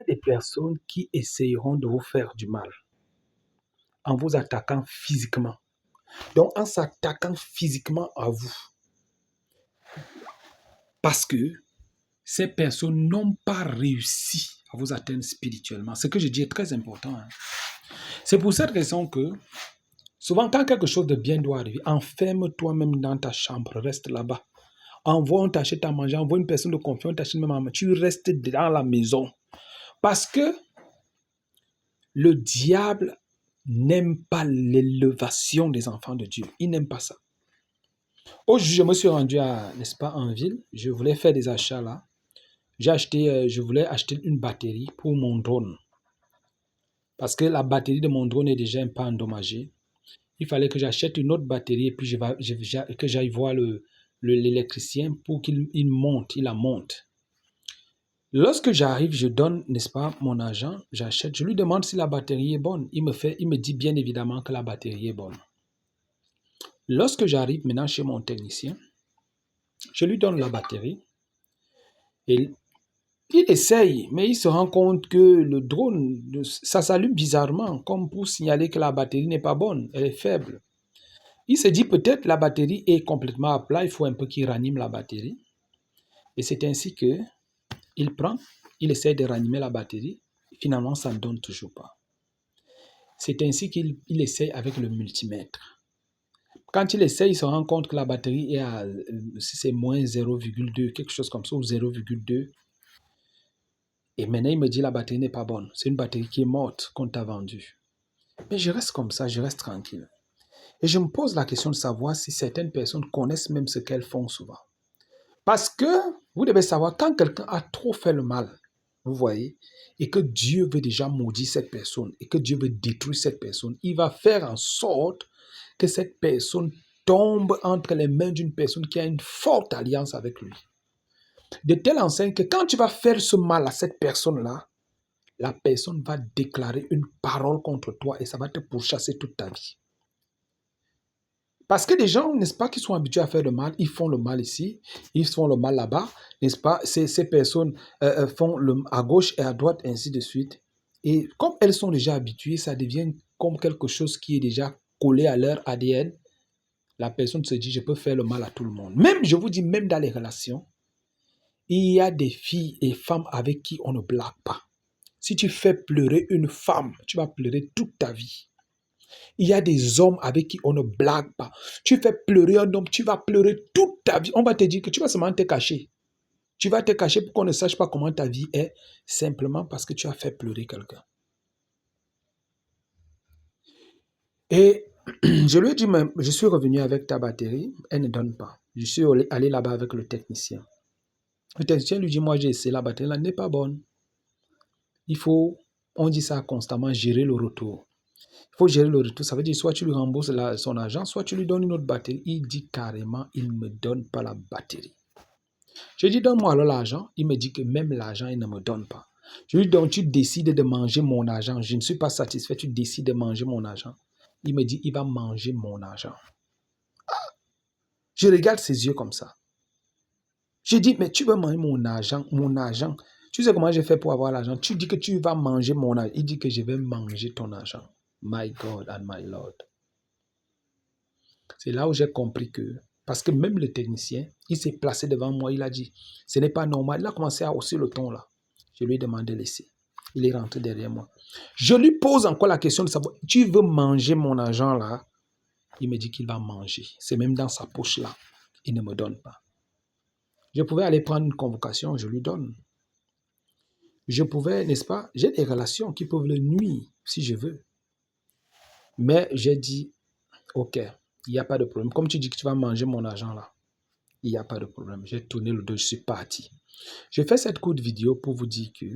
des personnes qui essayeront de vous faire du mal en vous attaquant physiquement. Donc, en s'attaquant physiquement à vous. Parce que ces personnes n'ont pas réussi à vous atteindre spirituellement. Ce que je dis est très important. Hein. C'est pour cette raison que souvent, quand quelque chose de bien doit arriver, enferme toi-même dans ta chambre, reste là-bas. Envoie, on t'achète à manger, envoie une personne de confiance, on t'achète même à manger. Tu restes dans la maison. Parce que le diable n'aime pas l'élévation des enfants de Dieu. Il n'aime pas ça. Aujourd'hui, je me suis rendu à, n'est-ce pas, en ville. Je voulais faire des achats là. Je voulais acheter une batterie pour mon drone. Parce que la batterie de mon drone est déjà un peu endommagée. Il fallait que j'achète une autre batterie et puis que j'aille voir l'électricien pour qu'il la monte. Lorsque j'arrive, je donne, n'est-ce pas, mon argent, j'achète, je lui demande si la batterie est bonne. Il me dit bien évidemment que la batterie est bonne. Lorsque j'arrive maintenant chez mon technicien, je lui donne la batterie et il essaye, mais il se rend compte que le drone, ça s'allume bizarrement, comme pour signaler que la batterie n'est pas bonne, elle est faible. Il se dit peut-être la batterie est complètement à plat, il faut un peu qu'il ranime la batterie. Et c'est ainsi que il essaie de ranimer la batterie, finalement ça ne donne toujours pas. C'est ainsi qu'il essaie avec le multimètre. Quand il essaie, il se rend compte que la batterie est à, si c'est moins 0,2, quelque chose comme ça, ou 0,2. Et maintenant, il me dit la batterie n'est pas bonne. C'est une batterie qui est morte qu'on t'a vendue. Mais je reste comme ça, je reste tranquille. Et je me pose la question de savoir si certaines personnes connaissent même ce qu'elles font souvent. Parce que vous devez savoir, quand quelqu'un a trop fait le mal, vous voyez, et que Dieu veut déjà maudire cette personne, et que Dieu veut détruire cette personne, il va faire en sorte que cette personne tombe entre les mains d'une personne qui a une forte alliance avec lui. De telle enseigne que quand tu vas faire ce mal à cette personne-là, la personne va déclarer une parole contre toi et ça va te pourchasser toute ta vie. Parce que les gens, n'est-ce pas, qui sont habitués à faire le mal, ils font le mal ici, ils font le mal là-bas, n'est-ce pas? Ces personnes font le à gauche et à droite, ainsi de suite. Et comme elles sont déjà habituées, ça devient comme quelque chose qui est déjà collé à leur ADN. La personne se dit, je peux faire le mal à tout le monde. Même, je vous dis, même dans les relations, il y a des filles et femmes avec qui on ne blague pas. Si tu fais pleurer une femme, tu vas pleurer toute ta vie. Il y a des hommes avec qui on ne blague pas. Tu fais pleurer un homme, tu vas pleurer toute ta vie. On va te dire que tu vas seulement te cacher. Tu vas te cacher pour qu'on ne sache pas comment ta vie est, simplement parce que tu as fait pleurer quelqu'un. Et je lui ai dit, même, je suis revenu avec ta batterie, elle ne donne pas. Je suis allé là-bas avec le technicien. Le technicien lui dit, moi j'ai essayé, la batterie, elle n'est pas bonne. Il faut, on dit ça constamment, gérer le retour. Il faut gérer le retour. Ça veut dire soit tu lui rembourses son argent, soit tu lui donnes une autre batterie. Il dit carrément, il ne me donne pas la batterie. Je lui dis, donne-moi alors l'argent. Il me dit que même l'argent, il ne me donne pas. Je lui dis, donc tu décides de manger mon argent. Je ne suis pas satisfait. Tu décides de manger mon argent. Il me dit, il va manger mon argent. Je regarde ses yeux comme ça. Je dis, mais tu veux manger mon argent, mon argent. Tu sais comment j'ai fait pour avoir l'argent? Tu dis que tu vas manger mon argent. Il dit que je vais manger ton argent. My God and my Lord. C'est là où j'ai compris que, parce que même le technicien, il s'est placé devant moi, il a dit, ce n'est pas normal. Il a commencé à hausser le ton là. Je lui ai demandé de laisser. Il est rentré derrière moi. Je lui pose encore la question de savoir, tu veux manger mon argent là? Il me dit qu'il va manger. C'est même dans sa poche là. Il ne me donne pas. Je pouvais aller prendre une convocation, je lui donne. Je pouvais, n'est-ce pas, j'ai des relations qui peuvent le nuire si je veux. Mais j'ai dit, ok, il n'y a pas de problème. Comme tu dis que tu vas manger mon argent là, il n'y a pas de problème. J'ai tourné le dos, je suis parti. Je fais cette courte vidéo pour vous dire que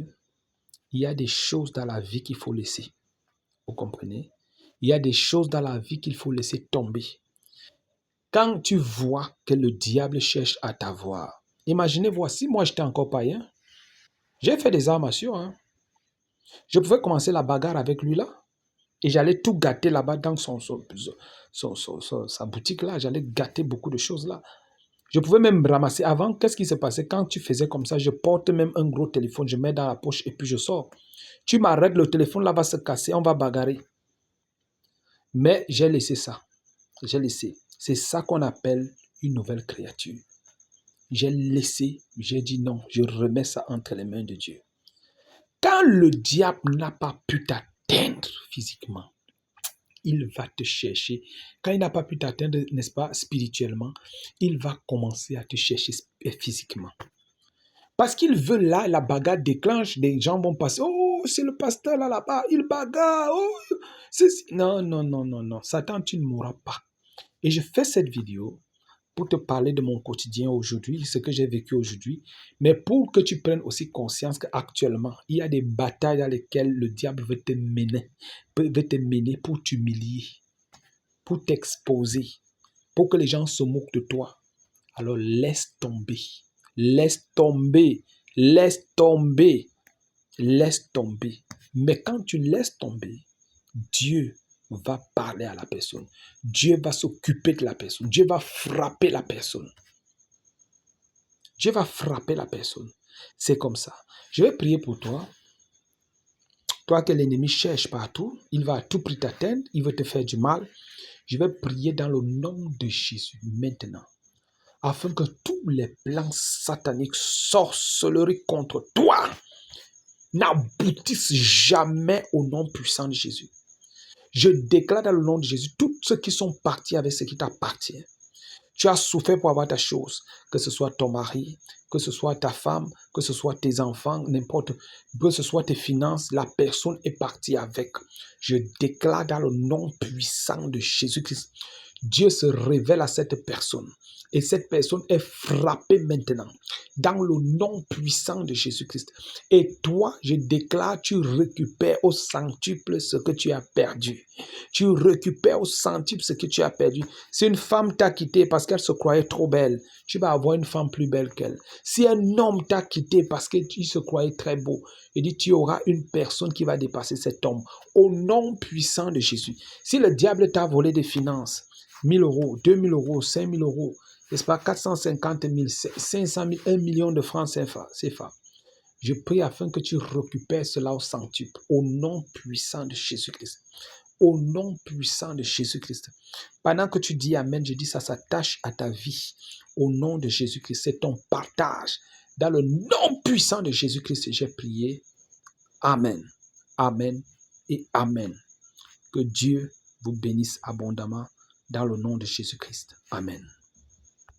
il y a des choses dans la vie qu'il faut laisser. Vous comprenez? Il y a des choses dans la vie qu'il faut laisser tomber. Quand tu vois que le diable cherche à t'avoir, imaginez, voici, moi j'étais encore païen. J'ai fait des armatures. Hein. Je pouvais commencer la bagarre avec lui là. Et j'allais tout gâter là-bas dans sa boutique là. J'allais gâter beaucoup de choses là. Je pouvais même ramasser. Avant, qu'est-ce qui se passait? Quand tu faisais comme ça, je porte même un gros téléphone, je mets dans la poche et puis je sors. Tu m'arrêtes, le téléphone là va se casser, on va bagarrer. Mais j'ai laissé ça. J'ai laissé. C'est ça qu'on appelle une nouvelle créature. J'ai laissé, j'ai dit non, je remets ça entre les mains de Dieu. Quand le diable n'a pas pu t'atteindre physiquement, il va te chercher. Quand il n'a pas pu t'atteindre, n'est-ce pas, spirituellement, il va commencer à te chercher physiquement. Parce qu'il veut là, la bagarre déclenche, des gens vont passer. Oh, c'est le pasteur là-bas, il bagarre. Oh, non, non, non, non, non. Satan, tu ne mourras pas. Et je fais cette vidéo pour te parler de mon quotidien aujourd'hui, ce que j'ai vécu aujourd'hui, mais pour que tu prennes aussi conscience qu'actuellement, il y a des batailles dans lesquelles le diable veut te mener pour t'humilier, pour t'exposer, pour que les gens se moquent de toi. Alors laisse tomber, laisse tomber, laisse tomber, laisse tomber. Mais quand tu laisses tomber, Dieu va parler à la personne. Dieu va s'occuper de la personne. Dieu va frapper la personne. Dieu va frapper la personne. C'est comme ça. Je vais prier pour toi. Toi que l'ennemi cherche partout, il va à tout prix t'atteindre, il veut te faire du mal. Je vais prier dans le nom de Jésus maintenant, afin que tous les plans sataniques, sorcellerie contre toi, n'aboutissent jamais au nom puissant de Jésus. Je déclare dans le nom de Jésus, tous ceux qui sont partis avec ce qui t'appartient. Tu as souffert pour avoir ta chose, que ce soit ton mari, que ce soit ta femme, que ce soit tes enfants, n'importe, que ce soit tes finances, la personne est partie avec. Je déclare dans le nom puissant de Jésus-Christ, Dieu se révèle à cette personne. Et cette personne est frappée maintenant dans le nom puissant de Jésus-Christ. Et toi, je déclare, tu récupères au centuple ce que tu as perdu. Tu récupères au centuple ce que tu as perdu. Si une femme t'a quitté parce qu'elle se croyait trop belle, tu vas avoir une femme plus belle qu'elle. Si un homme t'a quitté parce qu'il se croyait très beau, il dit, tu auras une personne qui va dépasser cet homme. Au nom puissant de Jésus. Si le diable t'a volé des finances, 1000 euros, 2000 euros, 5000 euros, n'est-ce pas, 450 000, 500 000, 1 million de francs CFA. Je prie afin que tu récupères cela au centuple, au nom puissant de Jésus-Christ. Au nom puissant de Jésus-Christ. Pendant que tu dis Amen, je dis ça s'attache à ta vie. Au nom de Jésus-Christ, c'est ton partage. Dans le nom puissant de Jésus-Christ, j'ai prié. Amen. Amen et Amen. Que Dieu vous bénisse abondamment dans le nom de Jésus-Christ. Amen.